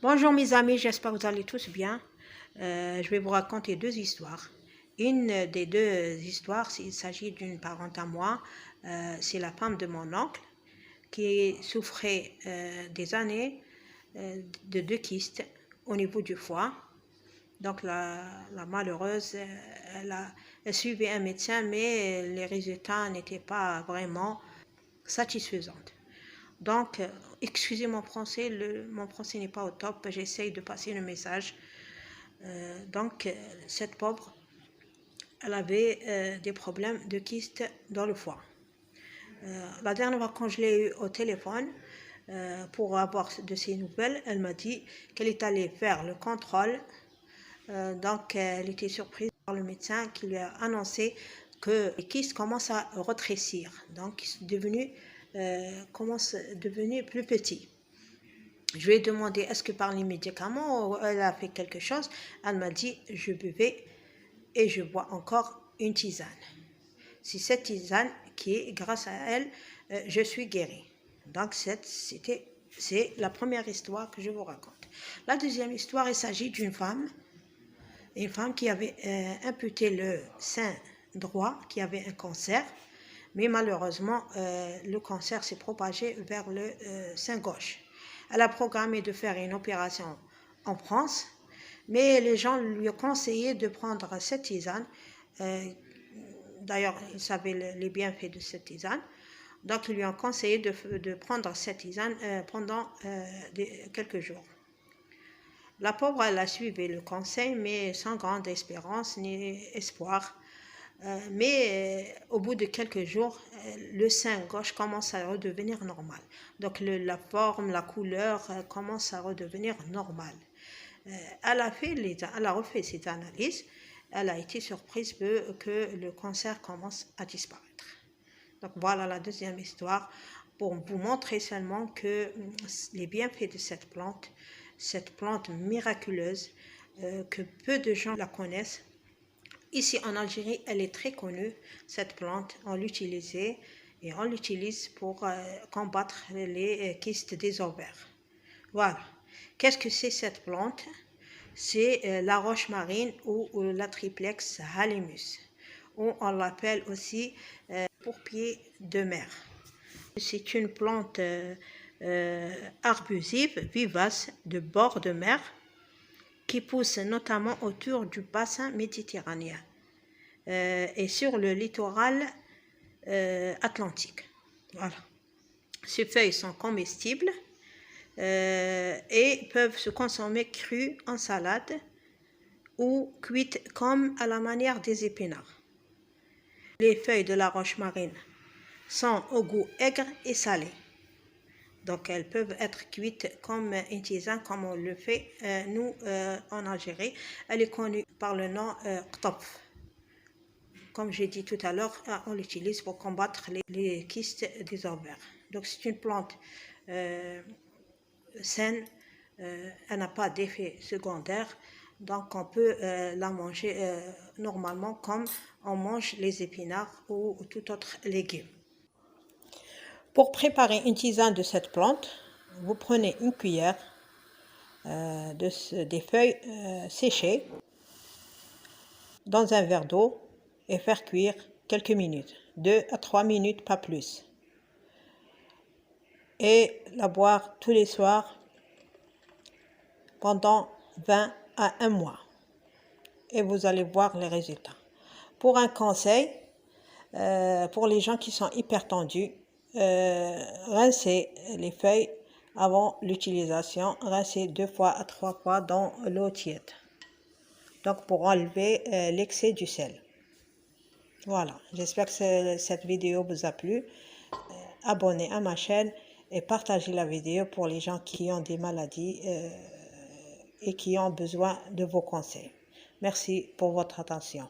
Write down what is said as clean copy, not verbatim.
Bonjour mes amis, j'espère que vous allez tous bien. Je vais vous raconter deux histoires. Une des deux histoires, il s'agit d'une parente à moi, c'est la femme de mon oncle qui souffrait des années de deux kystes au niveau du foie. Donc la malheureuse, elle suivait un médecin, mais les résultats n'étaient pas vraiment satisfaisants. Donc, excusez mon français n'est pas au top, j'essaye de passer le message. Cette pauvre, elle avait des problèmes de kyste dans le foie. La dernière fois quand je l'ai eu au téléphone pour avoir de ses nouvelles, elle m'a dit qu'elle est allée faire le contrôle. Elle était surprise par le médecin qui lui a annoncé que les kystes commencent à rétrécir. Donc, ils sont commencent à devenir plus petits. Je lui ai demandé est-ce que par les médicaments elle a fait quelque chose. Elle m'a dit je buvais et je bois encore une tisane. C'est cette tisane qui est grâce à elle je suis guérie. Donc c'est la première histoire que je vous raconte. La deuxième histoire, il s'agit d'une femme qui avait amputé le sein droit, qui avait un cancer, mais malheureusement le cancer s'est propagé vers le sein gauche. Elle a programmé de faire une opération en France, mais les gens lui ont conseillé de prendre cette tisane. D'ailleurs, ils savaient les bienfaits de cette tisane. Donc, ils lui ont conseillé de prendre cette tisane pendant quelques jours. La pauvre, elle a suivi le conseil, mais sans grande espérance ni espoir. Au bout de quelques jours, le sein gauche commence à redevenir normal. Donc la forme, la couleur commence à redevenir normale. Elle a refait cette analyse. Elle a été surprise que le cancer commence à disparaître. Donc voilà la deuxième histoire pour vous montrer seulement que les bienfaits de cette plante miraculeuse, que peu de gens la connaissent. Ici en Algérie, elle est très connue, cette plante. On l'utilise pour combattre les kystes des ovaires. Voilà. Qu'est-ce que c'est cette plante? C'est la roche marine ou la triplex halimus, ou on l'appelle aussi pourpier de mer. C'est une plante arbusive, vivace, de bord de mer, qui pousse notamment autour du bassin méditerranéen et sur le littoral atlantique. Voilà. Ces feuilles sont comestibles et peuvent se consommer crues en salade ou cuites comme à la manière des épinards. Les feuilles de la roche marine sont au goût aigre et salé. Donc, elles peuvent être cuites comme une tisane, comme on le fait nous en Algérie. Elle est connue par le nom qtof. Comme j'ai dit tout à l'heure, on l'utilise pour combattre les kystes des ovaires. Donc, c'est une plante saine, elle n'a pas d'effet secondaire. Donc, on peut la manger normalement comme on mange les épinards ou tout autre légume. Pour préparer une tisane de cette plante, vous prenez une cuillère des feuilles séchées dans un verre d'eau et faire cuire quelques minutes, 2 à 3 minutes, pas plus. Et la boire tous les soirs pendant 20 à 1 mois. Et vous allez voir les résultats. Pour un conseil, pour les gens qui sont hypertendus, rincez les feuilles avant l'utilisation, rincez 2 fois à 3 fois dans l'eau tiède. Donc pour enlever l'excès du sel. Voilà, j'espère que cette vidéo vous a plu. Abonnez à ma chaîne et partagez la vidéo pour les gens qui ont des maladies et qui ont besoin de vos conseils. Merci pour votre attention.